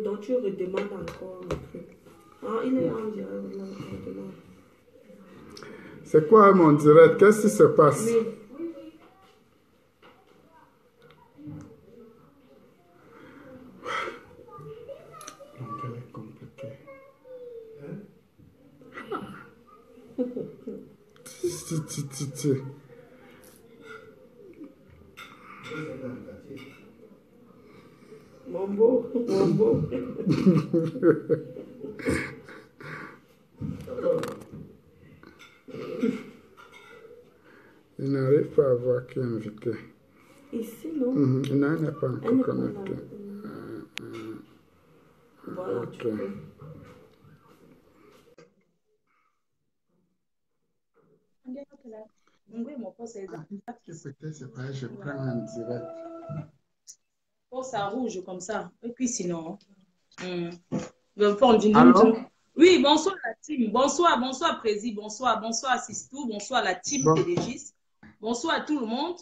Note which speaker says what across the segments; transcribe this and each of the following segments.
Speaker 1: Donc tu redemandes encore le truc. Ah, il est en direct là, maintenant.
Speaker 2: C'est quoi mon direct? Qu'est-ce qui se passe?
Speaker 1: Oui.
Speaker 2: Donc elle est compliquée. Ti.
Speaker 1: Mon beau, mon beau.
Speaker 2: Il n'arrive pas à voir qui est invité.
Speaker 1: Ici, non?
Speaker 2: Non, elle n'est pas
Speaker 1: Elle n'est
Speaker 2: encore
Speaker 1: pas là.
Speaker 2: connectée.
Speaker 1: Voilà,
Speaker 2: Ok.
Speaker 1: tu peux.
Speaker 2: Peut-être c'est pas, je prends un direct.
Speaker 3: Oh, ça rouge comme ça. Et puis sinon. Bon,
Speaker 2: Allô?
Speaker 3: oui, bonsoir la team. Bonsoir, bonsoir Prési. Bonsoir, bonsoir Sistou. Bonsoir la team
Speaker 2: Bon.
Speaker 3: PDGIS. Bonsoir à tout le monde.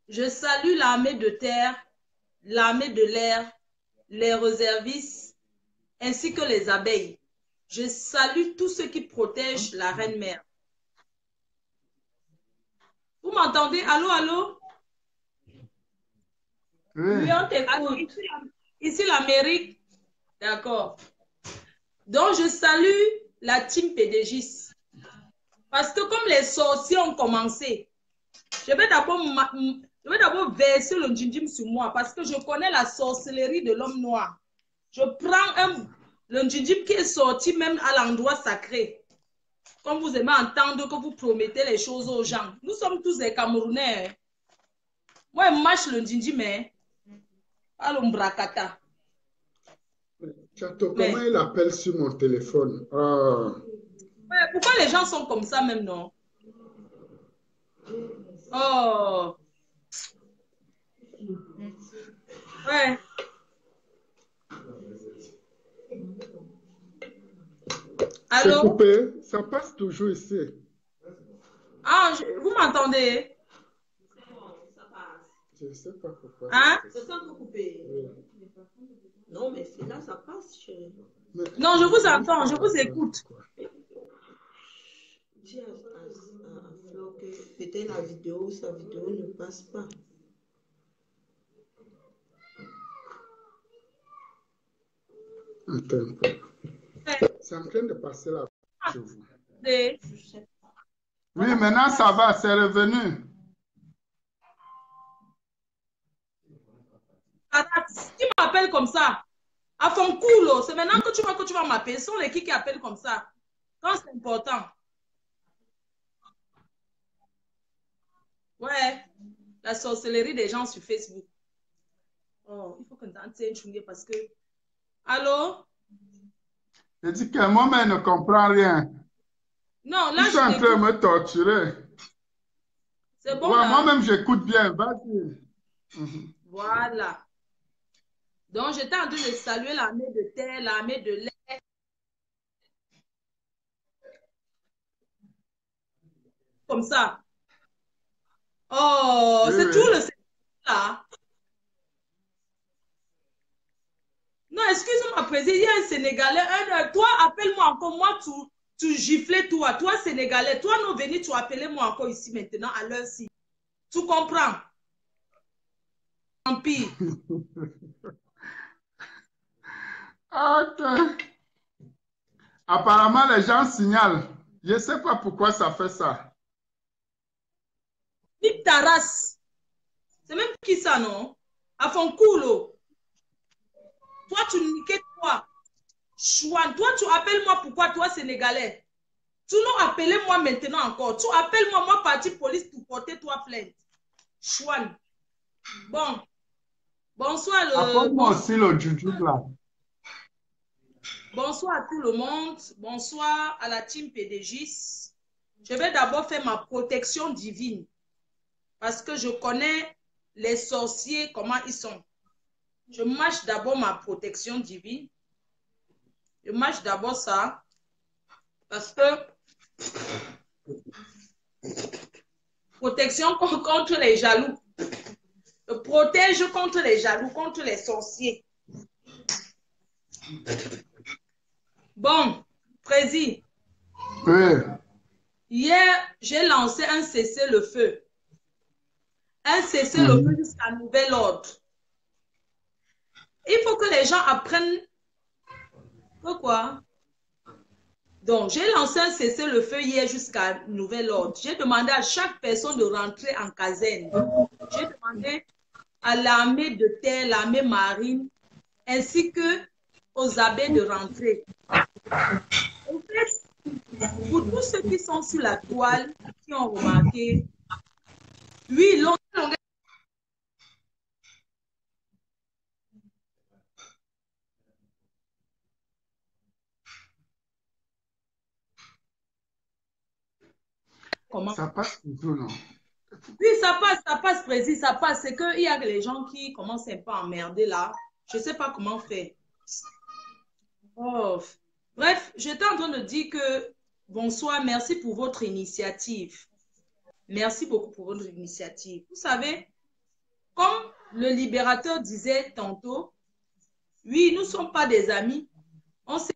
Speaker 3: Je salue l'armée de terre, l'armée de l'air, les réservistes, ainsi que les abeilles. Je salue tous ceux qui protègent la reine mère. Vous m'entendez? Allô, allô?
Speaker 2: Oui.
Speaker 1: On t'écoute.
Speaker 3: Ici l'Amérique. D'accord. Donc, je salue la team PDGIS. Parce que comme les sorciers ont commencé, je vais d'abord verser le djindim sur moi parce que je connais la sorcellerie de l'homme noir. Je prends le djindim qui est sorti même à l'endroit sacré. Comme vous aimez entendre que vous promettez les choses aux gens. Nous sommes tous des Camerounais. Hein. Moi, je mâche le djindim, mais à l'ombrakata.
Speaker 2: Chateau, comment il appelle sur mon téléphone?
Speaker 3: Ouais, pourquoi les gens sont comme ça même, non? Oh. Ouais.
Speaker 2: C'est
Speaker 3: Allô?
Speaker 2: coupé, ça passe toujours ici.
Speaker 3: Ah, vous m'entendez?
Speaker 2: Je ne sais pas pourquoi.
Speaker 3: Hein?
Speaker 1: C'est ça que coupé.
Speaker 2: Oui.
Speaker 1: Non, mais c'est là, ça passe, chérie.
Speaker 3: Non, je vous entends, je vous écoute.
Speaker 1: Dis à Flo que peut-être sa vidéo ne passe pas.
Speaker 2: Attends un peu. C'est en train de passer là chez vous. Oui, maintenant ça va, c'est revenu.
Speaker 3: Qui m'appelle comme ça? À fond cool, c'est maintenant que tu vas m'appeler. Ce sont les qui appellent comme ça. Quand c'est important. Ouais, la sorcellerie des gens sur Facebook. Oh, il faut qu'on t'entende chungé parce que. Allô?
Speaker 2: Je dis que moi-même ne comprends rien.
Speaker 3: Non, là,
Speaker 2: Ils sont
Speaker 3: je
Speaker 2: en train de
Speaker 3: t'écoute.
Speaker 2: me torturer.
Speaker 3: C'est bon,
Speaker 2: Ouais,
Speaker 3: là?
Speaker 2: moi-même, j'écoute bien. Vas-y.
Speaker 3: Voilà. Donc, j'étais en train de saluer l'armée de terre, l'armée de l'air. Comme ça. Oh,
Speaker 2: Oui,
Speaker 3: c'est
Speaker 2: oui.
Speaker 3: tout le là. Non, excuse-moi, président, il y a un Sénégalais. Toi, appelle-moi encore. Moi, tu giflais toi. Toi, Sénégalais. Toi, non, venez, tu appelais moi encore ici maintenant, à l'heure-ci. Tu comprends? Tant pis.
Speaker 2: Ok. Apparemment, les gens signalent. Je ne sais pas pourquoi ça fait ça.
Speaker 3: Nique ta race. C'est même qui ça, non? À fond cool. Toi, tu niquais toi. Chouan. Toi, tu appelles moi pourquoi toi, Sénégalais? Tu nous appelles moi maintenant encore. Tu appelles moi parti police pour porter toi plainte. Chouan. Bon. Bonsoir
Speaker 2: Apporte-moi aussi le jujube là.
Speaker 3: Bonsoir à tout le monde. Bonsoir à la team PDGIS. Je vais d'abord faire ma protection divine parce que je connais les sorciers, comment ils sont. Je marche d'abord ma protection divine. Je marche d'abord ça parce que protection contre les jaloux. Je protège contre les jaloux, contre les sorciers. Bon, Président,
Speaker 2: Oui.
Speaker 3: hier, j'ai lancé un cessez-le-feu. Un cessez-le-feu
Speaker 2: Mhm.
Speaker 3: jusqu'à nouvel ordre. Il faut que les gens apprennent. Pourquoi? Donc, j'ai lancé un cessez-le-feu hier jusqu'à nouvel ordre. J'ai demandé à chaque personne de rentrer en caserne. J'ai demandé à l'armée de terre, l'armée marine, ainsi que aux abbés de rentrer. En fait, pour tous ceux qui sont sur la toile, qui ont remarqué, oui, comment?
Speaker 2: Ça passe toujours, non?
Speaker 3: Oui, ça passe, précis, ça passe. C'est qu'il y a les gens qui commencent un peu à emmerder là. Je ne sais pas comment faire. Oh. Bref, j'étais en train de dire que bonsoir, merci pour votre initiative. Merci beaucoup pour votre initiative. Vous savez, comme le libérateur disait tantôt, oui, nous ne sommes pas des amis. On sait.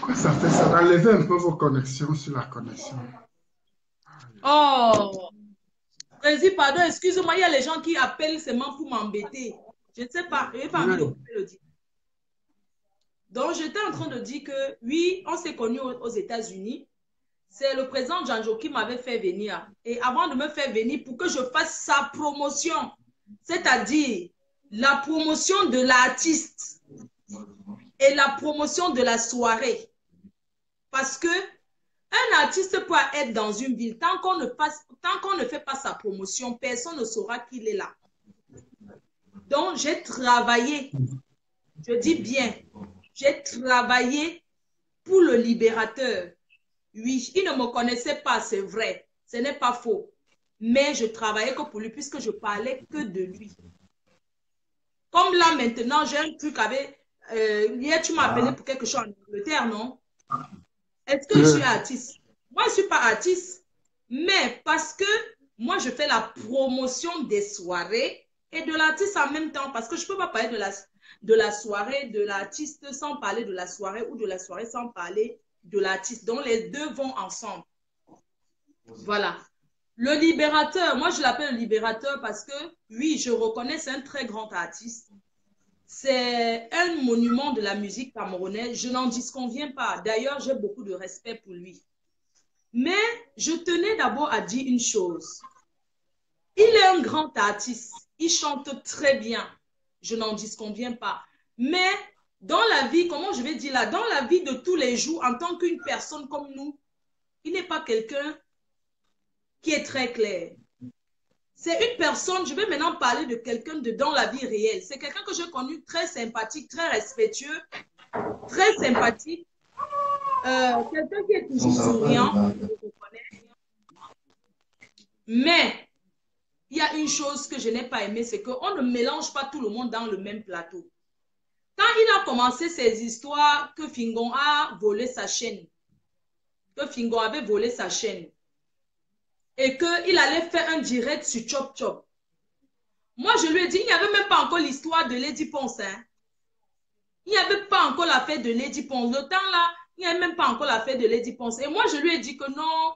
Speaker 2: Quoi ça fait ça? Enlevez un peu vos connexions sur la connexion.
Speaker 3: Oh, président, pardon, excusez-moi, il y a les gens qui appellent seulement pour m'embêter. Je ne sais pas, je n'ai pas envie de
Speaker 2: Oui.
Speaker 3: couper le dit. Donc, j'étais en train de dire que oui, on s'est connus aux États-Unis. C'est le président Janjo qui m'avait fait venir. Et avant de me faire venir pour que je fasse sa promotion, c'est-à-dire la promotion de l'artiste et la promotion de la soirée. Parce que un artiste peut être dans une ville, tant qu'on ne fait pas sa promotion, personne ne saura qu'il est là. Donc, j'ai travaillé, je dis bien, j'ai travaillé pour le libérateur. Oui, il ne me connaissait pas, c'est vrai. Ce n'est pas faux. Mais je travaillais que pour lui, puisque je parlais que de lui. Comme là, maintenant, j'ai un truc avec... hier, tu m'as appelé pour quelque chose en Angleterre, non? Est-ce que je suis
Speaker 2: Oui.
Speaker 3: artiste? Moi, je ne suis pas artiste. Mais parce que moi, je fais la promotion des soirées et de l'artiste en même temps. Parce que je ne peux pas parler de la soirée de l'artiste sans parler de la soirée ou de la soirée sans parler de l'artiste. Donc, les deux vont ensemble. Voilà. Le libérateur, moi, je l'appelle le libérateur parce que, oui, je reconnais, c'est un très grand artiste. C'est un monument de la musique camerounaise. Je n'en disconviens pas. D'ailleurs, j'ai beaucoup de respect pour lui. Mais je tenais d'abord à dire une chose. Il est un grand artiste. Il chante très bien. Je n'en disconviens pas. Mais dans la vie, comment je vais dire là, dans la vie de tous les jours, en tant qu'une personne comme nous, il n'est pas quelqu'un qui est très clair. C'est une personne, je vais maintenant parler de quelqu'un de dans la vie réelle. C'est quelqu'un que j'ai connu très sympathique, très respectueux, très sympathique. Quelqu'un qui est toujours souriant, je reconnais. Mais il y a une chose que je n'ai pas aimée, c'est qu'on ne mélange pas tout le monde dans le même plateau. Quand il a commencé ses histoires que Fingon a volé sa chaîne, que Fingon avait volé sa chaîne, et qu'il allait faire un direct sur Chop Chop, moi je lui ai dit, il n'y avait même pas encore l'histoire de Lady Ponce. Hein. Il n'y avait pas encore l'affaire de Lady Ponce. Le temps là, il n'y avait même pas encore l'affaire de Lady Ponce. Et moi je lui ai dit que non,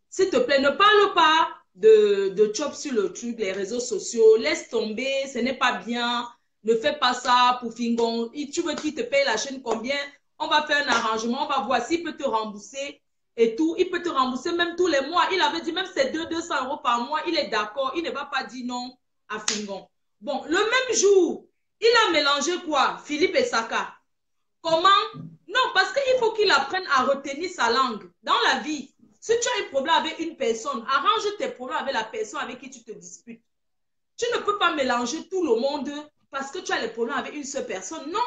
Speaker 3: s'il te plaît, ne parle pas de Chop sur le truc, les réseaux sociaux. Laisse tomber, ce n'est pas bien. Ne fais pas ça pour Fingon. Tu veux qu'il te paye la chaîne combien? On va faire un arrangement, on va voir s'il peut te rembourser et tout. Il peut te rembourser même tous les mois. Il avait dit même c'est 200 euros par mois. Il est d'accord. Il ne va pas dire non à Fingon. Bon, le même jour, il a mélangé quoi? Philippe et Saka. Comment? Non, parce qu'il faut qu'il apprenne à retenir sa langue dans la vie. Si tu as un problème avec une personne, arrange tes problèmes avec la personne avec qui tu te disputes. Tu ne peux pas mélanger tout le monde parce que tu as les problèmes avec une seule personne. Non.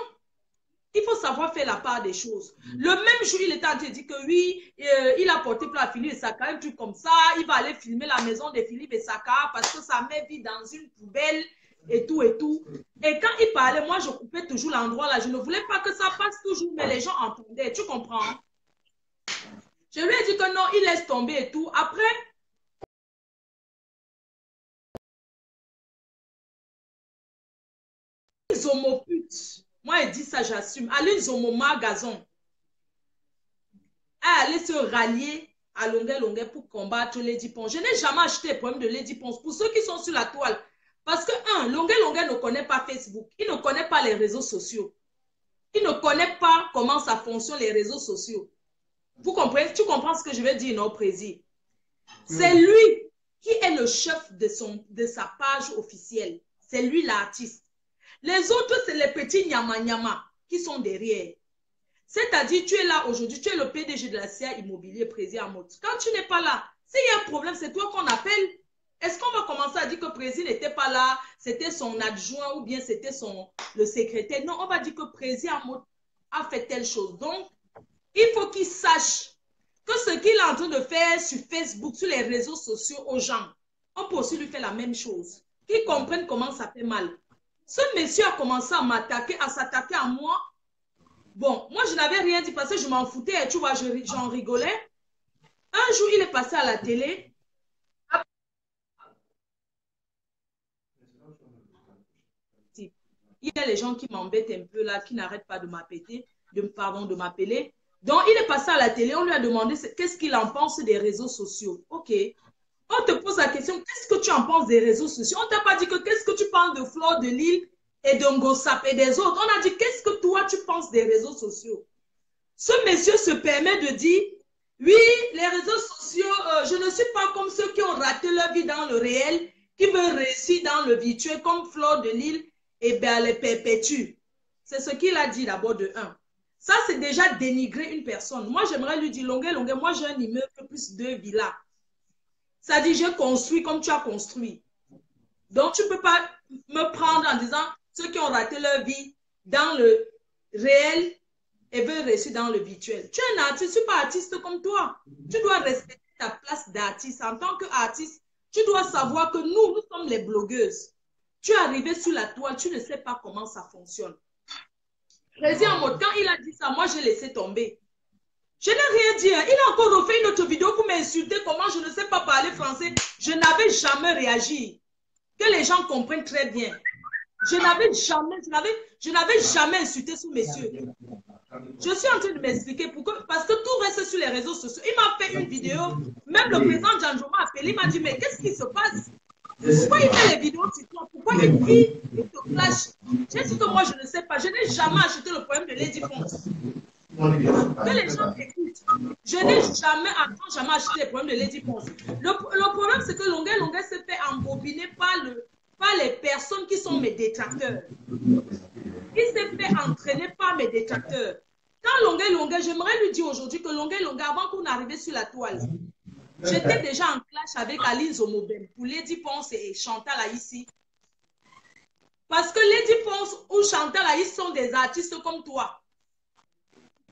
Speaker 3: Il faut savoir faire la part des choses. Le même jour, il était en train de dire que oui, il a porté plainte à Philippe Saka, un truc comme ça. Il va aller filmer la maison de Philippe Saka parce que sa mère vit dans une poubelle et tout et tout. Et quand il parlait, moi, je coupais toujours l'endroit là. Je ne voulais pas que ça passe toujours, mais les gens entendaient. Tu comprends? Je lui ai dit que non, il laisse tomber et tout. Après, les homoputes, moi, il dit ça, j'assume. Allez, les homomagazons, allez se rallier à longueur pour combattre Lady Ponce. Je n'ai jamais acheté le problème de Lady Ponce. Pour ceux qui sont sur la toile, parce que, longueur ne connaît pas Facebook. Il ne connaît pas les réseaux sociaux. Il ne connaît pas comment ça fonctionne, les réseaux sociaux. Vous comprenez? Tu comprends ce que je veux dire, non, Président? C'est lui qui est le chef de sa page officielle. C'est lui l'artiste. Les autres, c'est les petits nyama-nyama qui sont derrière. C'est-à-dire, tu es là aujourd'hui, tu es le PDG de la CIA Immobilier, Président Amot. Quand tu n'es pas là, s'il y a un problème, c'est toi qu'on appelle. Est-ce qu'on va commencer à dire que le président n'était pas là, c'était son adjoint ou bien c'était le secrétaire? Non, on va dire que le président a fait telle chose. Donc, il faut qu'il sache que ce qu'il est en train de faire sur Facebook, sur les réseaux sociaux aux gens, on peut aussi lui faire la même chose. Qu'ils comprennent comment ça fait mal. Ce monsieur a commencé à m'attaquer, à s'attaquer à moi. Bon, moi, je n'avais rien dit parce que je m'en foutais, tu vois, j'en rigolais. Un jour, il est passé à la télé. Il y a les gens qui m'embêtent un peu là, qui n'arrêtent pas de m'appeler, de m'appeler. Donc, il est passé à la télé, on lui a demandé qu'est-ce qu'il en pense des réseaux sociaux. OK. On te pose la question, qu'est-ce que tu en penses des réseaux sociaux? On ne t'a pas dit que qu'est-ce que tu penses de Flore de Lille et de Ngosap et des autres. On a dit, qu'est-ce que toi, tu penses des réseaux sociaux? Ce monsieur se permet de dire, oui, les réseaux sociaux, je ne suis pas comme ceux qui ont raté leur vie dans le réel, qui veulent réussir dans le virtuel, comme Flore de Lille et ben les perpétue. C'est ce qu'il a dit d'abord de 1. Ça, c'est déjà dénigrer une personne. Moi, j'aimerais lui dire, longueur, moi, j'ai un immeuble plus 2 villas. Ça dit, j'ai construit comme tu as construit. Donc, tu ne peux pas me prendre en disant, ceux qui ont raté leur vie dans le réel et veulent réussir dans le virtuel. Tu es un artiste, tu ne suis pas artiste comme toi. Tu dois respecter ta place d'artiste. En tant qu'artiste, tu dois savoir que nous sommes les blogueuses. Tu es arrivé sur la toile, tu ne sais pas comment ça fonctionne. Président Mode, quand il a dit ça, moi, j'ai laissé tomber. Je n'ai rien dit. Il a encore refait une autre vidéo pour m'insulter comment je ne sais pas parler français. Je n'avais jamais réagi. Que les gens comprennent très bien. Je n'avais jamais insulté ce monsieur. Je suis en train de m'expliquer parce que tout reste sur les réseaux sociaux. Il m'a fait une vidéo. Même le président Janjo m'a appelé. Il m'a dit, mais qu'est-ce qui se passe? Pourquoi il fait les vidéos sur toi? Pourquoi il dit, il te flash? J'ai dit que moi, je ne sais pas. Je n'ai jamais acheté le problème de Lady Ponce. Que les gens écoutent. Je n'ai jamais acheté le problème de Lady Ponce. Le problème, c'est que longueur se fait embobiner par les personnes qui sont mes détracteurs. Il s'est fait entraîner par mes détracteurs. Quand longueur, j'aimerais lui dire aujourd'hui que longueur, avant qu'on arrive sur la toile, j'étais déjà en clash avec Aline Zomobel pour Lady Ponce et Chantal Aïssi. Parce que Lady Ponce ou Chantal Aïssi sont des artistes comme toi.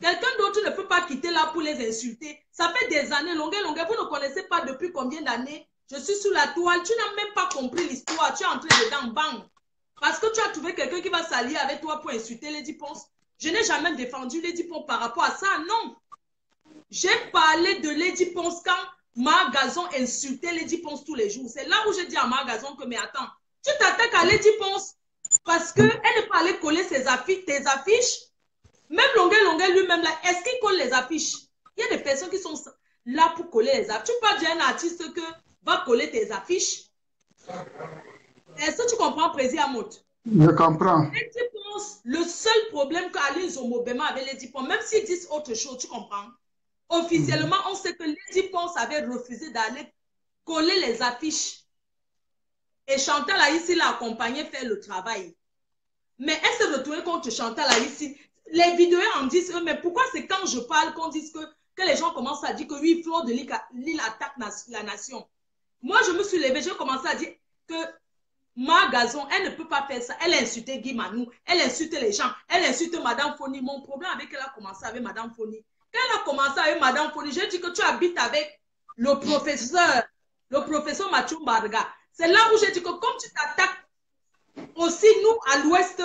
Speaker 3: Quelqu'un d'autre ne peut pas quitter là pour les insulter. Ça fait des années, longueur, vous ne connaissez pas depuis combien d'années. Je suis sur la toile, tu n'as même pas compris l'histoire, tu es entré dedans, bang. Parce que tu as trouvé quelqu'un qui va s'allier avec toi pour insulter Lady Ponce. Je n'ai jamais défendu Lady Ponce par rapport à ça, non. J'ai parlé de Lady Ponce quand Margazon insultait Lady Ponce tous les jours. C'est là où j'ai dit à Margazon que, mais attends, tu t'attaques à Lady Ponce parce qu'elle n'est pas allée coller tes affiches. Même longueur lui-même, là, est-ce qu'il colle les affiches? Il y a des personnes qui sont là pour coller les affiches. Tu parles d'un artiste que va coller tes affiches. Est-ce que tu comprends, Président Amot?
Speaker 2: Je comprends.
Speaker 3: Lady Ponce, le seul problème qu'Aline Zomobema avait Lady Ponce, même s'ils disent autre chose, tu comprends? Officiellement, on sait que Lady Ponce avait refusé d'aller coller les affiches. Et Chantal Aïssi l'a accompagné faire le travail. Mais elle s'est retournée contre Chantal Aïssi. Les vidéos en disent, mais pourquoi c'est quand je parle qu'on dise que les gens commencent à dire que oui, Flore de Lille attaque la nation. Moi, je me suis levée, j'ai commencé à dire que Margazon, elle ne peut pas faire ça. Elle a insulté Guy Manou, elle insulte les gens, elle insulte Madame Foni. Mon problème avec elle a commencé avec Madame Foni. Quand elle a commencé avec Madame Foni, j'ai dit que tu habites avec le professeur Mathieu Barga. C'est là où j'ai dit que comme tu t'attaques aussi nous à l'ouest,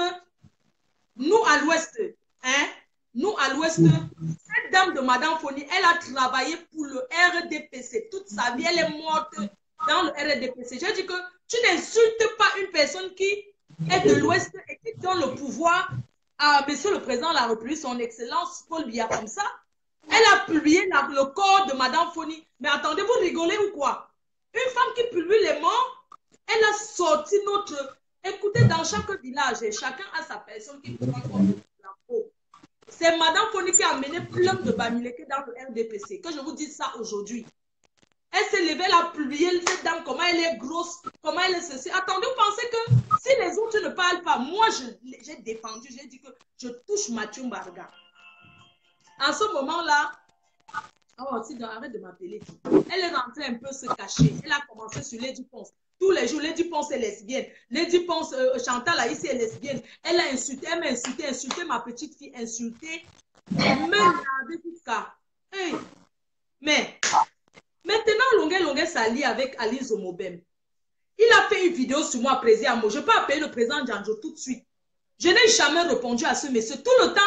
Speaker 3: hein, nous, à l'Ouest, cette dame de Madame Foni, elle a travaillé pour le RDPC toute sa vie. Elle est morte dans le RDPC. J'ai dit que tu n'insultes pas une personne qui est de l'Ouest et qui donne le pouvoir à Monsieur le Président de la République, son Excellence Paul Biya, comme ça. Elle a publié le corps de Madame Foni. Mais attendez, vous rigolez ou quoi? Une femme qui publie les morts, elle a sorti notre... Écoutez, dans chaque village, chacun a sa personne qui prend comme la peau. C'est Madame Foni qui a amené plein de Bamileke dans le RDPC. Que je vous dise ça aujourd'hui. Elle s'est levée, elle a publié cette dame, comment elle est grosse, comment elle est ceci. Attendez, vous pensez que si les autres ne parlent pas, moi j'ai défendu, j'ai dit que je touche Mathieu Mbarga. En ce moment-là, oh, arrête de m'appeler. Elle est rentrée un peu se cacher. Elle a commencé sur Lady Ponce. Tous les jours, Lady Ponce est lesbienne. Lady Ponce, Chantal ici est lesbienne. Elle a insulté, elle m'a insulté ma petite fille, insulté. Même avec tout ça. Hey. Mais maintenant, Longuet s'allie avec Alice Omobem. Il a fait une vidéo sur moi, président Amo. Je peux appeler le président Djanjo tout de suite. Je n'ai jamais répondu à ce monsieur. Tout le temps,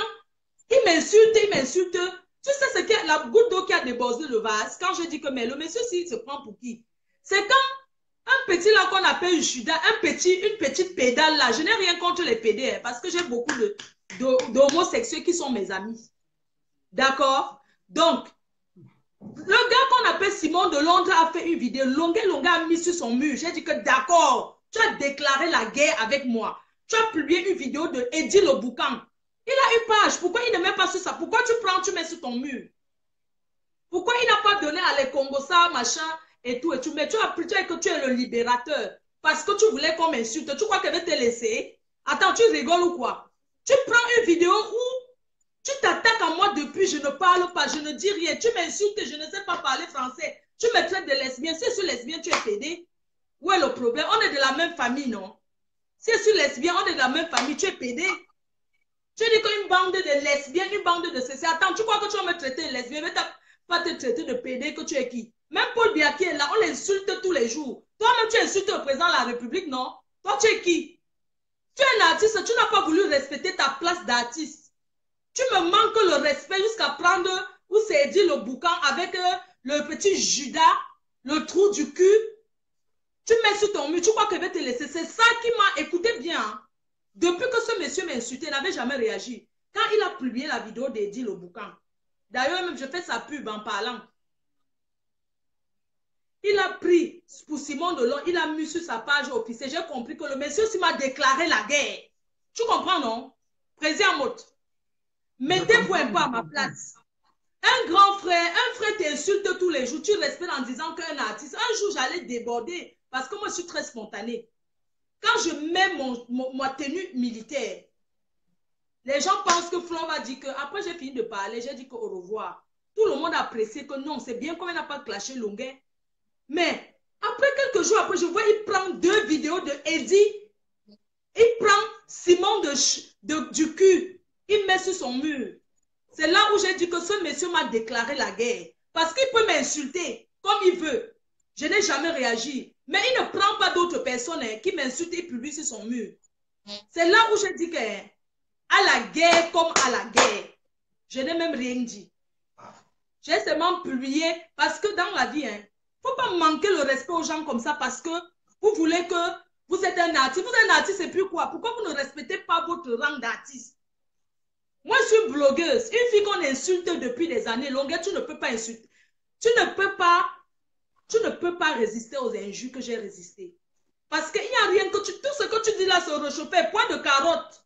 Speaker 3: il m'insulte. Tu sais ce qu'est la goutte d'eau qui a débordé le vase? Quand je dis que mais le monsieur, s'il se prend pour qui? C'est quand un petit là qu'on appelle Judas, une petite pédale là. Je n'ai rien contre les pédales parce que j'ai beaucoup d'homosexuels qui sont mes amis. D'accord? Donc, le gars qu'on appelle Simon de Londres a fait une vidéo. Longuet a mis sur son mur. J'ai dit que d'accord, tu as déclaré la guerre avec moi. Tu as publié une vidéo de Eddie Le Boucan. Il a une page. Pourquoi il ne met pas sur ça? Pourquoi tu mets sur ton mur? Pourquoi il n'a pas donné à les Congos ça, machin, et tout, et tout? Mais tu as plutôt que tu es le libérateur. Parce que tu voulais qu'on m'insulte. Tu crois qu'elle va te laisser? Attends, tu rigoles ou quoi? Tu prends une vidéo où tu t'attaques à moi depuis, je ne parle pas, je ne dis rien. Tu m'insultes, je ne sais pas parler français. Tu me traites de lesbien. Si sur lesbien, tu es pédé. Où est le problème? On est de la même famille, non? Si sur lesbien, on est de la même famille, tu es pédé. Tu dis qu'une bande de lesbiennes, une bande de ceci. Attends, tu crois que tu vas me traiter de lesbien, mais tu vas pas te traiter de pédé, que tu es qui? Même Paul Biya qui est là, on l'insulte tous les jours. Toi-même, tu insultes le président de la République, non? Toi, tu es qui? Tu es un artiste, tu n'as pas voulu respecter ta place d'artiste. Tu me manques le respect jusqu'à prendre où c'est dit le boucan avec le petit Judas, le trou du cul. Tu mets sur ton mur, tu crois que je vais te laisser. C'est ça qui m'a écouté bien. Hein? Depuis que ce monsieur m'a insulté, il n'avait jamais réagi. Quand il a publié la vidéo d'Eddie Le Boucan, d'ailleurs, même je fais sa pub en parlant. Il a pris pour Simon Delon, il a mis sur sa page officielle. J'ai compris que le monsieur m'a déclaré la guerre. Tu comprends, non? Président Mot, mettez-vous un peu à ma place. Un frère t'insulte tous les jours. Tu respectes en disant qu'un artiste, un jour j'allais déborder parce que moi je suis très spontanée. Quand je mets ma tenue militaire, les gens pensent que Flo va dire que, après j'ai fini de parler, j'ai dit qu'au revoir. Tout le monde a apprécié que non, c'est bien comme il n'a pas clashé Longuet. Mais après quelques jours après, je vois il prend 2 vidéos de Eddie. Il prend Simon du cul. Il met sur son mur. C'est là où j'ai dit que ce monsieur m'a déclaré la guerre. Parce qu'il peut m'insulter comme il veut. Je n'ai jamais réagi. Mais il ne prend pas d'autres personnes qui m'insultent et publient sur son mur. C'est là où j'ai dit que à la guerre comme à la guerre. Je n'ai même rien dit. J'ai seulement publié parce que dans la vie, il ne faut pas manquer le respect aux gens comme ça parce que vous voulez que vous êtes un artiste. Vous êtes un artiste, c'est plus quoi? Pourquoi vous ne respectez pas votre rang d'artiste? Moi, je suis blogueuse. Une fille qu'on insulte depuis des années longues, tu ne peux pas insulter. Tu ne peux pas résister aux injures que j'ai résisté. Parce qu'il n'y a rien que tout ce que tu dis là se réchauffer. Poids de carotte.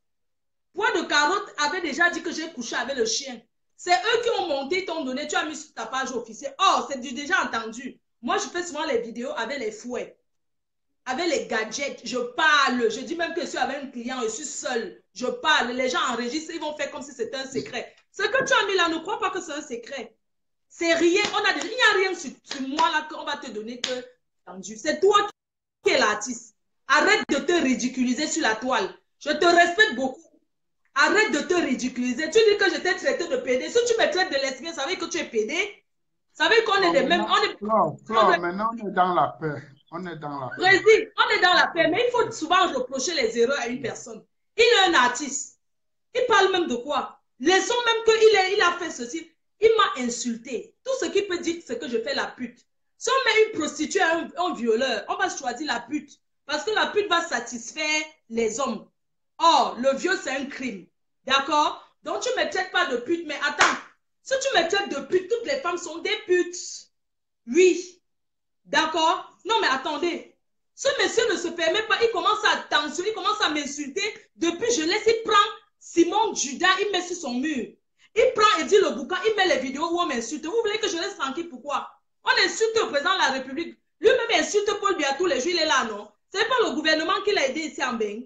Speaker 3: Poids de carotte avait déjà dit que j'ai couché avec le chien. C'est eux qui ont monté, t'ont donné, tu as mis sur ta page officielle. Oh, c'est déjà entendu. Moi, je fais souvent les vidéos avec les fouets, avec les gadgets. Je parle. Je dis même que je suis avec un client, je suis seule. Je parle. Les gens enregistrent, ils vont faire comme si c'était un secret. Ce que tu as mis là, ne crois pas que c'est un secret. C'est rien. Il n'y a rien sur moi là qu'on va te donner que entendu. C'est toi qui es l'artiste. Arrête de te ridiculiser sur la toile. Je te respecte beaucoup. Arrête de te ridiculiser. Tu dis que je t'ai traité de pédé. Si tu me traites de lesbien, ça veut dire que tu es pédé. Ça veut dire qu'on est des mêmes.
Speaker 2: Maintenant, on est dans la paix. On est dans la paix.
Speaker 3: Président, on est dans la paix, mais il faut souvent reprocher les erreurs à une personne. Il est un artiste. Il parle même de quoi? Laissons même qu'il a fait ceci. Il m'a insulté. Tout ce qu'il peut dire, c'est que je fais la pute. Si on met une prostituée, un violeur, on va choisir la pute. Parce que la pute va satisfaire les hommes. Or, le viol, c'est un crime. D'accord? Donc, tu ne me traites pas de pute. Mais attends, si tu me traites de pute, toutes les femmes sont des putes. Oui. D'accord? Non, mais attendez. Ce monsieur ne se permet pas. Il commence à tensionner, il commence à m'insulter. Depuis, je laisse, il prend Simon Judas, il met sur son mur. Il prend et dit le bouquin, il met les vidéos où on m'insulte. Vous voulez que je laisse tranquille? Pourquoi? On insulte le président de la République. Lui-même insulte Paul Biya tous les jours, il est là, non? Ce n'est pas le gouvernement qui l'a aidé ici en Bénin.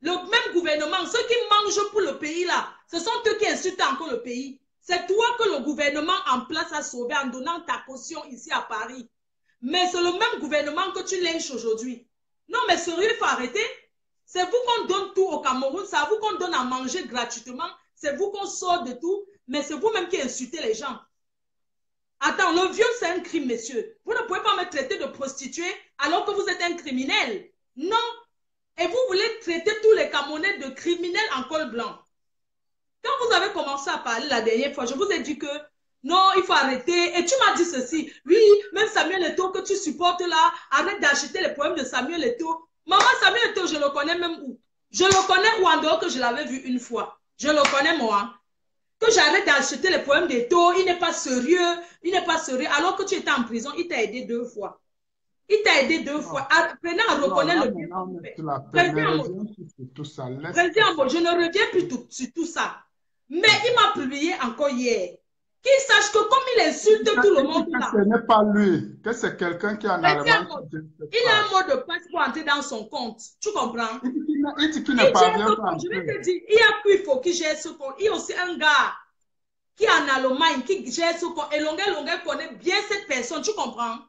Speaker 3: Le même gouvernement, ceux qui mangent pour le pays là, ce sont eux qui insultent encore le pays. C'est toi que le gouvernement en place a sauvé en donnant ta caution ici à Paris. Mais c'est le même gouvernement que tu lynches aujourd'hui. Non, mais sérieux, il faut arrêter. C'est vous qu'on donne tout au Cameroun, c'est à vous qu'on donne à manger gratuitement, c'est vous qu'on sort de tout, mais c'est vous-même qui insultez les gens. Attends, le viol, c'est un crime, messieurs. Vous ne pouvez pas me traiter de prostituée alors que vous êtes un criminel. Non. Et vous voulez traiter tous les Camerounais de criminels en col blanc. Quand vous avez commencé à parler la dernière fois, je vous ai dit que non, il faut arrêter. Et tu m'as dit ceci. Oui, même Samuel Eto'o que tu supportes là, arrête d'acheter les poèmes de Samuel Eto'o. Maman, Samuel Eto'o, je le connais même où? Je le connais où en dehors que je l'avais vu une fois. Je le connais moi. Que j'arrête d'acheter les poèmes d'Eto'o, il n'est pas sérieux, il n'est pas sérieux. Alors que tu étais en prison, il t'a aidé 2 fois. Il t'a aidé 2 fois. Apprenez à reconnaître le bien. Président, je ne reviens plus sur tout ça. Mais il m'a publié encore hier. Qu'il sache que comme il insulte tout le monde là.
Speaker 2: Ce n'est pas lui, que c'est quelqu'un qui est en allemand.
Speaker 3: Il a un mot de passe pour entrer dans son compte. Tu comprends?
Speaker 2: Il dit qu'il ne parvient pas.
Speaker 3: Je vais te dire, il y a Cuifo qui gère ce compte. Il y a aussi un gars qui est en Allemagne qui gère ce compte. Et Longuet connaît bien cette personne. Tu comprends?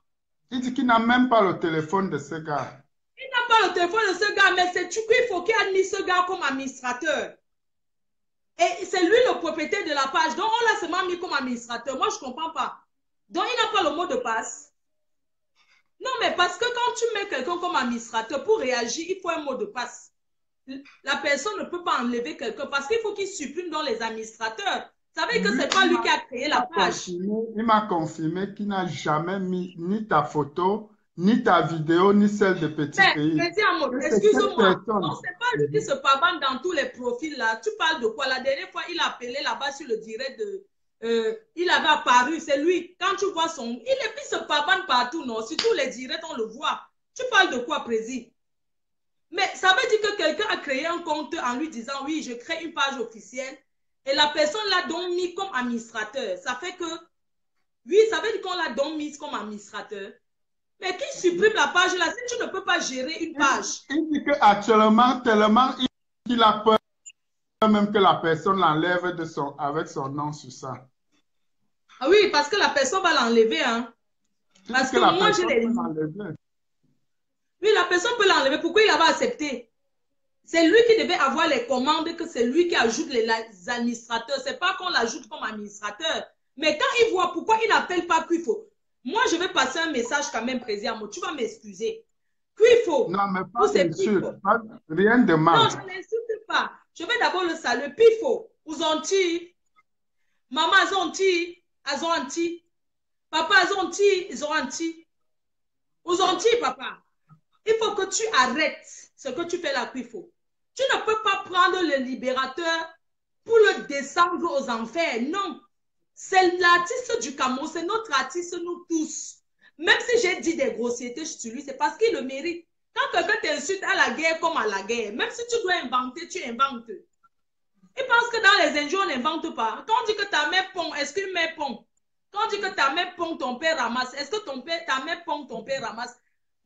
Speaker 2: Il dit qu'il n'a même pas le téléphone de ce gars.
Speaker 3: Il n'a pas le téléphone de ce gars, mais c'est Cuifo qui a mis ce gars comme administrateur. Et c'est lui le propriétaire de la page. Donc, on l'a seulement mis comme administrateur. Moi, je ne comprends pas. Donc, il n'a pas le mot de passe. Non, mais parce que quand tu mets quelqu'un comme administrateur, pour réagir, il faut un mot de passe. La personne ne peut pas enlever quelqu'un parce qu'il faut qu'il supprime dans les administrateurs. Ça veut dire que ce n'est pas lui qui a créé la page.
Speaker 2: Il m'a confirmé qu'il n'a jamais mis ni ta photo, ni ta vidéo, ni celle de Petit Pays.
Speaker 3: Excuse-moi, non, c'est pas lui qui se pavane dans tous les profils là. Tu parles de quoi? La dernière fois, il a appelé là-bas sur le direct de... il avait apparu, c'est lui. Quand tu vois son... Il est plus se pavane partout, non? Sur tous les directs, on le voit. Tu parles de quoi, Président? Mais ça veut dire que quelqu'un a créé un compte en lui disant, oui, je crée une page officielle. Et la personne l'a donc mis comme administrateur. Ça fait que... Oui, ça veut dire qu'on l'a donc mis comme administrateur. Mais qui supprime la page là, si tu ne peux pas gérer une page?
Speaker 2: Il dit qu'actuellement, tellement il a peur même que la personne l'enlève avec son nom sur ça.
Speaker 3: Ah oui, parce que la personne va l'enlever. Hein. Parce que moi, je l'ai dit. Oui, la personne peut l'enlever. Pourquoi il avait accepté? C'est lui qui devait avoir les commandes, que c'est lui qui ajoute les administrateurs. Ce n'est pas qu'on l'ajoute comme administrateur. Mais quand il voit pourquoi il n'appelle pas Cuifo, moi, je vais passer un message quand même, Président. Tu vas m'excuser. Cuifo.
Speaker 2: Non, mais pas d'insulte. Rien de mal.
Speaker 3: Non, je ne l'insulte pas. Je vais d'abord le saluer. Pifo. Uzonti. Maman, Azonti. Azonti. Papa, Azonti. Azonti. Uzonti, papa. Il faut que tu arrêtes ce que tu fais là, Cuifo. Tu ne peux pas prendre le libérateur pour le descendre aux enfers. Non. C'est l'artiste du Cameroun, c'est notre artiste, nous tous. Même si j'ai dit des grossièretés sur lui, c'est parce qu'il le mérite. Quand quelqu'un t'insulte à la guerre comme à la guerre, même si tu dois inventer, tu inventes. Il pense que dans les Indiens, on n'invente pas. Quand on dit que ta mère pond, est-ce qu'une mère pond? Quand on dit que ta mère pond, ton père ramasse, est-ce que ta mère pond, ton père ramasse?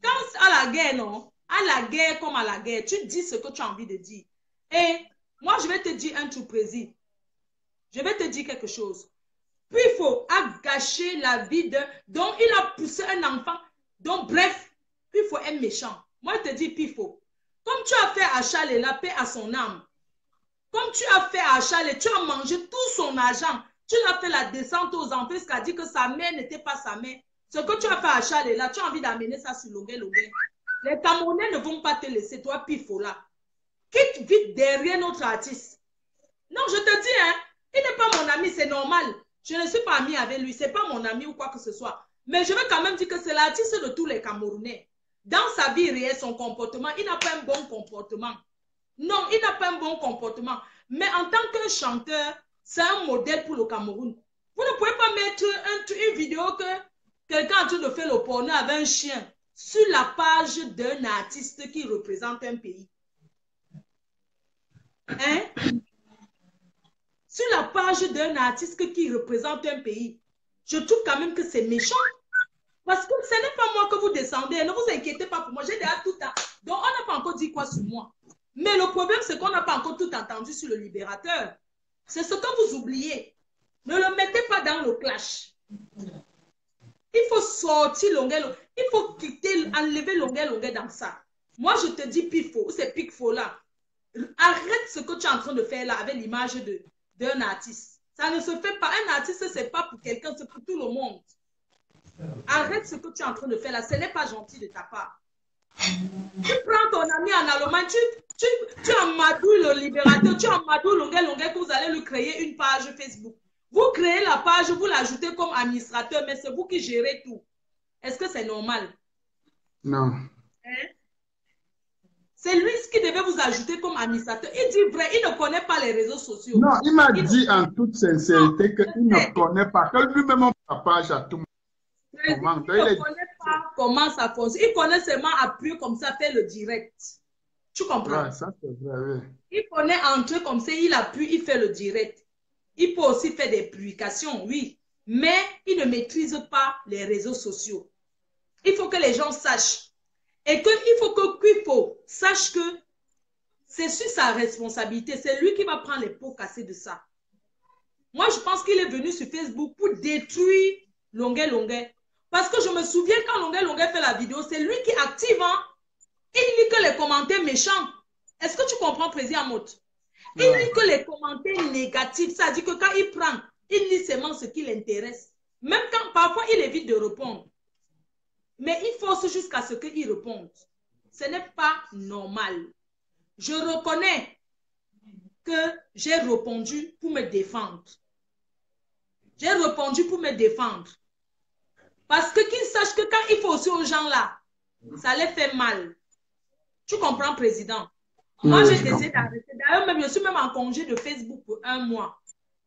Speaker 3: Quand à la guerre, non? À la guerre comme à la guerre, tu dis ce que tu as envie de dire. Et moi, je vais te dire un truc précis. Je vais te dire quelque chose. Cuifo a gâché la vie de... Donc, il a poussé un enfant. Donc, bref, Cuifo est méchant. Moi, je te dis, Cuifo, comme tu as fait à Charles la paix à son âme, comme tu as fait à Charles, tu as mangé tout son argent, tu l'as fait la descente aux enfants, ce qui a dit que sa mère n'était pas sa mère. Ce que tu as fait à Charles là, tu as envie d'amener ça sur Longuet. Les Camerounais ne vont pas te laisser, toi, Cuifo là. Quitte vite derrière notre artiste. Non, je te dis, hein, Il n'est pas mon ami, c'est normal. Je ne suis pas ami avec lui, c'est pas mon ami ou quoi que ce soit. Mais je veux quand même dire que c'est l'artiste de tous les Camerounais. Dans sa vie réelle, son comportement, il n'a pas un bon comportement. Non, il n'a pas un bon comportement. Mais en tant qu'un chanteur, c'est un modèle pour le Cameroun. Vous ne pouvez pas mettre une vidéo que quelqu'un est en train de faire le porno avec un chien sur la page d'un artiste qui représente un pays. Hein? Sur la page d'un artiste qui représente un pays. Je trouve quand même que c'est méchant. Parce que ce n'est pas moi que vous descendez. Ne vous inquiétez pas pour moi. J'ai déjà tout. Donc, on n'a pas encore dit quoi sur moi. Mais le problème, c'est qu'on n'a pas encore tout entendu sur le libérateur. C'est ce que vous oubliez. Ne le mettez pas dans le clash. Il faut sortir longueur. Il faut quitter, enlever longueur dans ça. Moi, je te dis Pifo, c'est Picfo là. Arrête ce que tu es en train de faire là avec l'image d'un artiste. Ça ne se fait pas. Un artiste, ce n'est pas pour quelqu'un, c'est pour tout le monde. Arrête ce que tu es en train de faire là. Ce n'est pas gentil de ta part. Tu prends ton ami en Allemagne, tu amadoues le libérateur, tu amadoues longueur que vous allez lui créer une page Facebook. Vous créez la page, vous l'ajoutez comme administrateur, mais c'est vous qui gérez tout. Est-ce que c'est normal?
Speaker 2: Non.
Speaker 3: Hein? C'est lui qui devait vous ajouter comme administrateur. Il dit vrai, il ne connaît pas les réseaux sociaux.
Speaker 2: Non, il m'a dit en toute sincérité qu'il ne connaît pas, que lui-même a sa page à tout moment.
Speaker 3: Il ne connaît pas comment ça fonctionne. Il connaît seulement appuyer comme ça, faire le direct. Tu comprends?
Speaker 2: Ouais, ça c'est vrai, oui.
Speaker 3: Il connaît entrer comme ça, il appuie, il fait le direct. Il peut aussi faire des publications, oui. Mais il ne maîtrise pas les réseaux sociaux. Il faut que les gens sachent. Et qu'il faut que Kwifo sache que c'est sur sa responsabilité. C'est lui qui va prendre les pots cassés de ça. Moi, je pense qu'il est venu sur Facebook pour détruire Longueur. Parce que je me souviens quand Longueur fait la vidéo, c'est lui qui active. Hein? Il lit que les commentaires méchants. Est-ce que tu comprends, Président Motte? Il lit que les commentaires négatifs. Ça dit que quand il prend, il lit seulement ce qui l'intéresse. Même quand parfois il évite de répondre. Mais il force jusqu'à ce qu'il réponde. Ce n'est pas normal. Je reconnais que j'ai répondu pour me défendre. J'ai répondu pour me défendre. Parce que qu'ils sachent que quand il faut aussi aux gens là, ça les fait mal. Tu comprends, Président? Moi, j'ai décidé d'arrêter. D'ailleurs, même, je suis même en congé de Facebook pour 1 mois.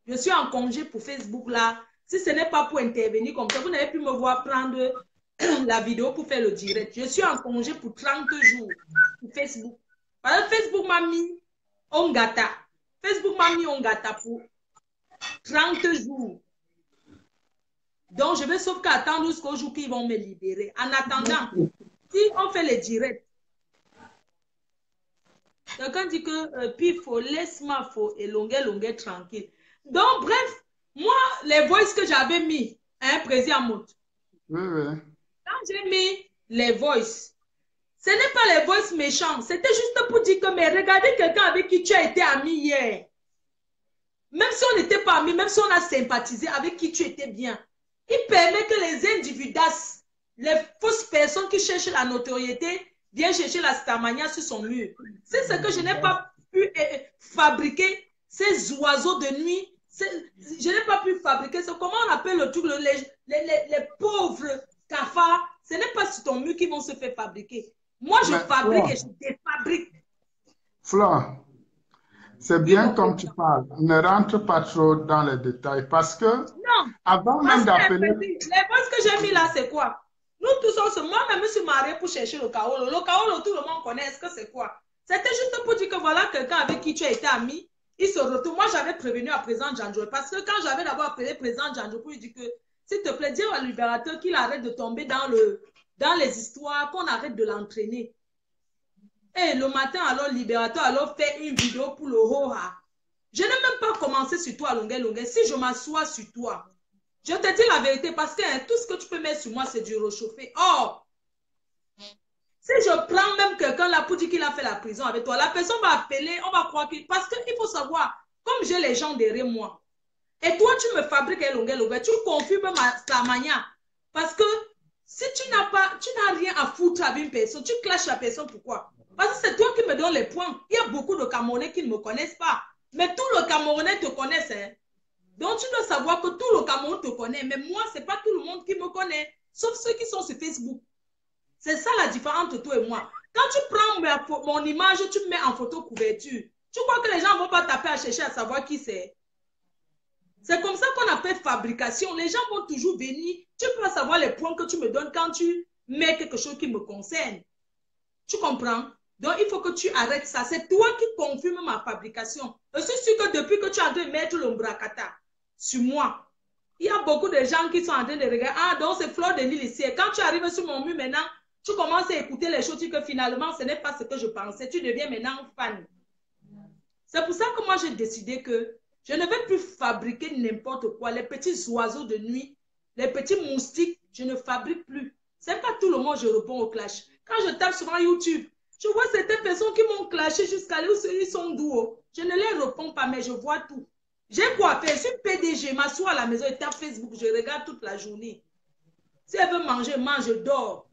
Speaker 3: Je suis en congé pour Facebook là. Si ce n'est pas pour intervenir comme ça, vous n'avez pu me voir prendre la vidéo pour faire le direct. Je suis en congé pour 30 jours pour Facebook. Parce que Facebook m'a mis Ongata. Facebook m'a mis Ongata pour 30 jours. Donc, je vais sauf qu'à attendre jusqu'au jour qu'ils vont me libérer. En attendant, si on fait le direct, quelqu'un dit que Pifo, laisse-moi faux et longueur tranquille. Donc, bref, moi, les voices que j'avais mis, hein, Président Motte.
Speaker 2: Oui.
Speaker 3: Quand j'ai mis les voices, ce n'est pas les voices méchants. C'était juste pour dire que, mais regardez quelqu'un avec qui tu as été ami hier. Même si on n'était pas amis, même si on a sympathisé, avec qui tu étais bien. Il permet que les individus, les fausses personnes qui cherchent la notoriété, viennent chercher la stamania sur son mur. C'est ce que je n'ai pas pu fabriquer, ces oiseaux de nuit. Je n'ai pas pu fabriquer. C'est comment on appelle le truc, les pauvres cafards. Ce n'est pas sur ton mur qu'ils vont se faire fabriquer. Moi, je fabrique et je défabrique.
Speaker 2: Flore, c'est bien comme tu parles. Ne rentre pas trop dans les détails parce que avant même d'appeler...
Speaker 3: Les voix que j'ai mis là, c'est quoi? Nous tous, moi-même, je me suis mariée pour chercher le Kaolo. Le Kaolo, tout le monde connaît. Est-ce que c'est quoi? C'était juste pour dire que voilà quelqu'un avec qui tu as été ami. Il se retrouve. Moi, j'avais prévenu à Président Janjo. Parce que quand j'avais d'abord appelé Président Janjo pour lui dire que, s'il te plaît, dis au libérateur qu'il arrête de tomber dans les histoires, qu'on arrête de l'entraîner. Et le matin, alors, le libérateur, alors, fait une vidéo pour le Hoha. Je n'ai même pas commencé sur toi, longueur. Si je m'assois sur toi, je te dis la vérité parce que tout ce que tu peux mettre sur moi, c'est du réchauffé. Or, si je prends même quelqu'un là pour dire qu'il a fait la prison avec toi, la personne va appeler, on va croire qu'il... Parce qu'il faut savoir, comme j'ai les gens derrière moi, et toi, tu me fabriques un longueur, tu confuses ta manière. Parce que si tu n'as rien à foutre avec une personne, tu clashes la personne, pourquoi? Parce que c'est toi qui me donnes les points. Il y a beaucoup de Camerounais qui ne me connaissent pas. Mais tous les Camerounais te connaissent. Hein. Donc, tu dois savoir que tout le Cameroun te connaît. Mais moi, ce n'est pas tout le monde qui me connaît. Sauf ceux qui sont sur Facebook. C'est ça la différence entre toi et moi. Quand tu prends mon image, tu me mets en photo couverture. Tu crois que les gens ne vont pas taper à chercher à savoir qui c'est? C'est comme ça qu'on appelle fabrication. Les gens vont toujours venir. Tu peux savoir les points que tu me donnes quand tu mets quelque chose qui me concerne. Tu comprends? Donc, il faut que tu arrêtes ça. C'est toi qui confirme ma fabrication. Je suis sûr que depuis que tu es en train de mettre l'ombracata sur moi, il y a beaucoup de gens qui sont en train de regarder. Ah, donc c'est Fleur de Lille ici. Et quand tu arrives sur mon mur maintenant, tu commences à écouter les choses que finalement, ce n'est pas ce que je pensais. Tu deviens maintenant fan. C'est pour ça que moi, j'ai décidé que je ne vais plus fabriquer n'importe quoi. Les petits oiseaux de nuit, les petits moustiques, je ne fabrique plus. Ce n'est pas tout le monde je réponds au clash. Quand je tape sur YouTube, je vois certaines personnes qui m'ont clashé jusqu'à là où ils sont doux. Je ne les réponds pas, mais je vois tout. J'ai quoi faire? Je suis PDG, je m'assois à la maison et tape Facebook, je regarde toute la journée. Si elle veut manger, mange, je dors.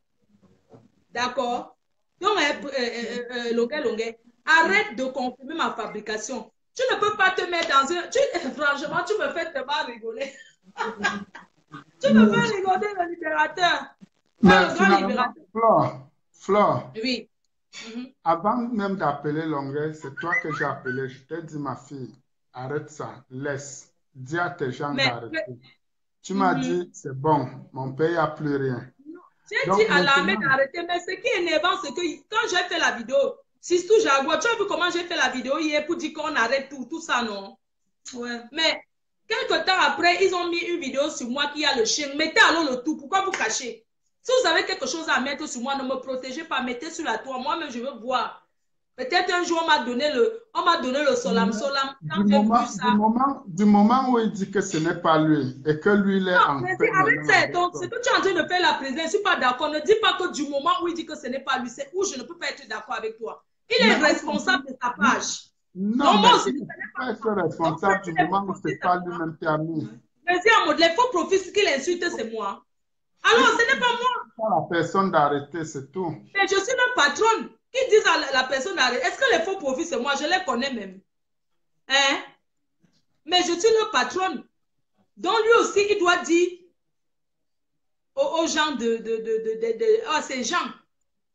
Speaker 3: D'accord? Donc, Longuet, arrête de confirmer ma fabrication. Tu ne peux pas te mettre dans un... franchement, tu me fais tellement rigoler. Tu me fais rigoler, le libérateur.
Speaker 2: Mais finalement, Flore,
Speaker 3: oui.
Speaker 2: Avant même d'appeler Longuet, c'est toi que j'ai appelé. Je t'ai dit, ma fille, arrête ça, laisse. Dis à tes gens d'arrêter. Tu m'as dit, c'est bon, mon père n'a plus rien.
Speaker 3: J'ai dit à l'armée d'arrêter, mais ce qui est énervant, c'est que quand j'ai fait la vidéo, Sistou Jaguar, tu as vu comment j'ai fait la vidéo hier pour dire qu'on arrête tout ça, non? Ouais. Mais quelques temps après, ils ont mis une vidéo sur moi qui a le chien. Mettez alors le tout. Pourquoi vous cachez? Si vous avez quelque chose à mettre sur moi, ne me protégez pas. Mettez sur la toile. Moi-même, je veux voir. Peut-être un jour, on m'a donné le solam.
Speaker 2: Du moment où il dit que ce n'est pas lui et que lui, il est en fait...
Speaker 3: Arrête ça. Donc, ce que tu es en train de faire la présidence, je ne suis pas d'accord. Ne dis pas que du moment où il dit que ce n'est pas lui, c'est où je ne peux pas être d'accord avec toi. Il est responsable de sa page.
Speaker 2: Non, mais il ne peut pas être responsable du moment où ce n'est pas lui-même qui a mis.
Speaker 3: Les faux profils qu'il insulte, c'est moi. Alors, ce n'est pas moi.
Speaker 2: La personne d'arrêter, c'est tout.
Speaker 3: Mais je suis le patron. Qui dit à la personne d'arrêter? Est-ce que les faux profils, c'est moi? Je les connais même. Hein? Mais je suis le patron. Donc, lui aussi, il doit dire aux gens ces gens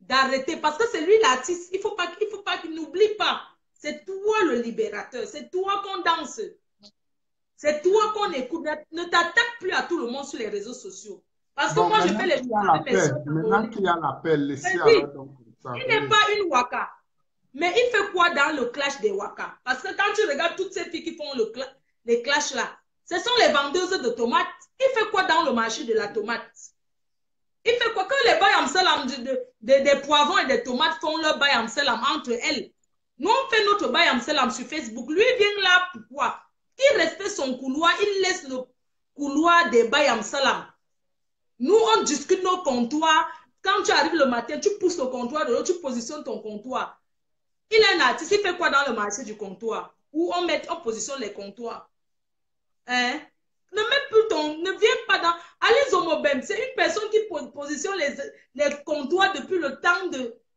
Speaker 3: d'arrêter. Parce que c'est lui l'artiste. Il ne faut pas qu'il n'oublie pas. C'est toi le libérateur. C'est toi qu'on danse. C'est toi qu'on écoute. Ne t'attaque plus à tout le monde sur les réseaux sociaux. Parce que moi, je fais les
Speaker 2: choses. Maintenant qu'il y a l'appel, laissez alors.
Speaker 3: Il n'est pas une waka. Mais il fait quoi dans le clash des waka? Parce que quand tu regardes toutes ces filles qui font les clashs là, ce sont les vendeuses de tomates. Il fait quoi dans le marché de la tomate? Il fait quoi? Que les bails salam des poivrons et des tomates font leur bail salam entre elles. Nous, on fait notre bail salam sur Facebook. Lui, il vient là, pourquoi? Il respecte son couloir, il laisse le couloir des bails salam. Nous, on discute nos comptoirs. Quand tu arrives le matin, tu pousses le comptoir de l'autre, tu positionnes ton comptoir. Il est un artiste, il fait quoi dans le marché du comptoir? Où on positionne les comptoirs. Hein? Ne viens pas dans... Allez Zomobem, c'est une personne qui positionne les comptoirs depuis le temps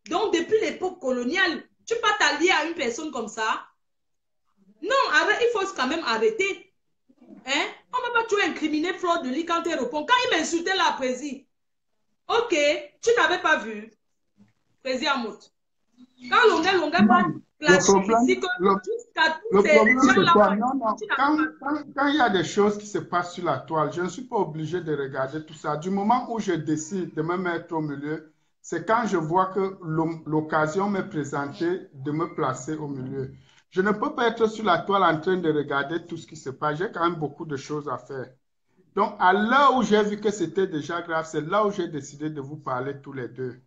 Speaker 3: donc depuis l'époque coloniale. Tu ne peux pas t'allier à une personne comme ça? Non, arrête, il faut quand même arrêter. Hein? On ne va pas toujours incriminer Fleur de Lille quand elle répond. Quand il m'insultait la présidente, ok, tu n'avais pas vu. Président Amout. Quand Longuet va clasher ici,
Speaker 2: le problème c'est quoi? Non, quand il y a des choses qui se passent sur la toile, je ne suis pas obligé de regarder tout ça. Du moment où je décide de me mettre au milieu, c'est quand je vois que l'occasion m'est présentée de me placer au milieu. Je ne peux pas être sur la toile en train de regarder tout ce qui se passe. J'ai quand même beaucoup de choses à faire. Donc, à l'heure où j'ai vu que c'était déjà grave, c'est là où j'ai décidé de vous parler tous les deux.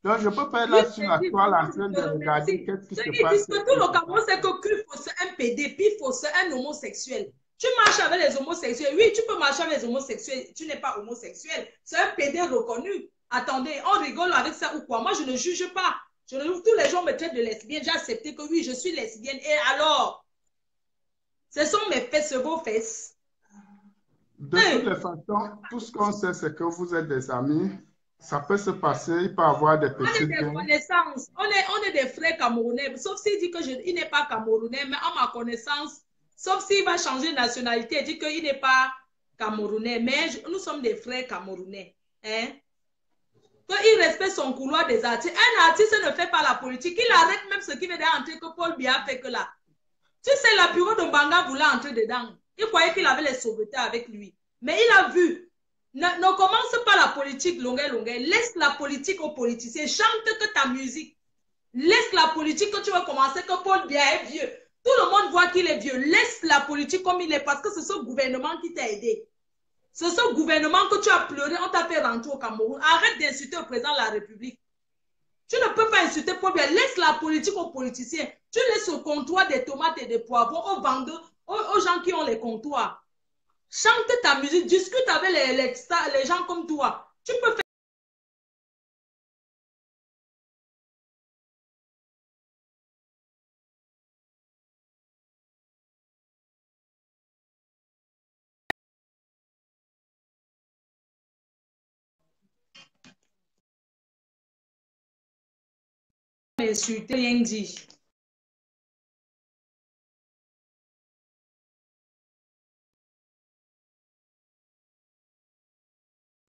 Speaker 2: Donc, je ne peux pas être là sur la toile en train de regarder qu'est-ce qui se passe.
Speaker 3: Tout le Cameroun, c'est que Q faut un PD, puis faut un homosexuel. Tu marches avec les homosexuels. Oui, tu peux marcher avec les homosexuels. Tu n'es pas homosexuel. C'est un PD reconnu. Attendez, on rigole avec ça ou quoi? Moi, je ne juge pas. Tous les gens me traitent de lesbienne. J'ai accepté que oui, je suis lesbienne. Et alors? Ce sont mes fesses, vos fesses.
Speaker 2: De toutes les façons, tout ce qu'on sait, c'est que vous êtes des amis. Ça peut se passer, il peut y avoir des petits...
Speaker 3: On est des connaissances. On est des frères camerounais. Sauf s'il dit qu'il n'est pas camerounais, mais à ma connaissance, Sauf s'il va changer de nationalité et dire qu'il n'est pas camerounais. Mais nous sommes des frères camerounais. Hein? Qu'il respecte son couloir des artistes. Un artiste ne fait pas la politique. Il arrête même ce qui veut dire entrer que Paul Biya fait que là. Tu sais, la bureau de Mbanga voulait entrer dedans. Il croyait qu'il avait les sauvetés avec lui. Mais il a vu. Ne commence pas la politique longueur. Laisse la politique aux politiciens. Chante que ta musique. Laisse la politique que tu vas commencer, que Paul Biya est vieux. Tout le monde voit qu'il est vieux. Laisse la politique comme il est parce que c'est ce gouvernement qui t'a aidé. C'est ce gouvernement que tu as pleuré, on t'a fait rentrer au Cameroun. Arrête d'insulter le président de la République. Tu ne peux pas insulter Paul Biya. Laisse la politique aux politiciens. Tu laisses le comptoir des tomates et des poivrons aux vendeurs, aux gens qui ont les comptoirs. Chante ta musique, discute avec les gens comme toi. Tu peux faire insulter, rien dit.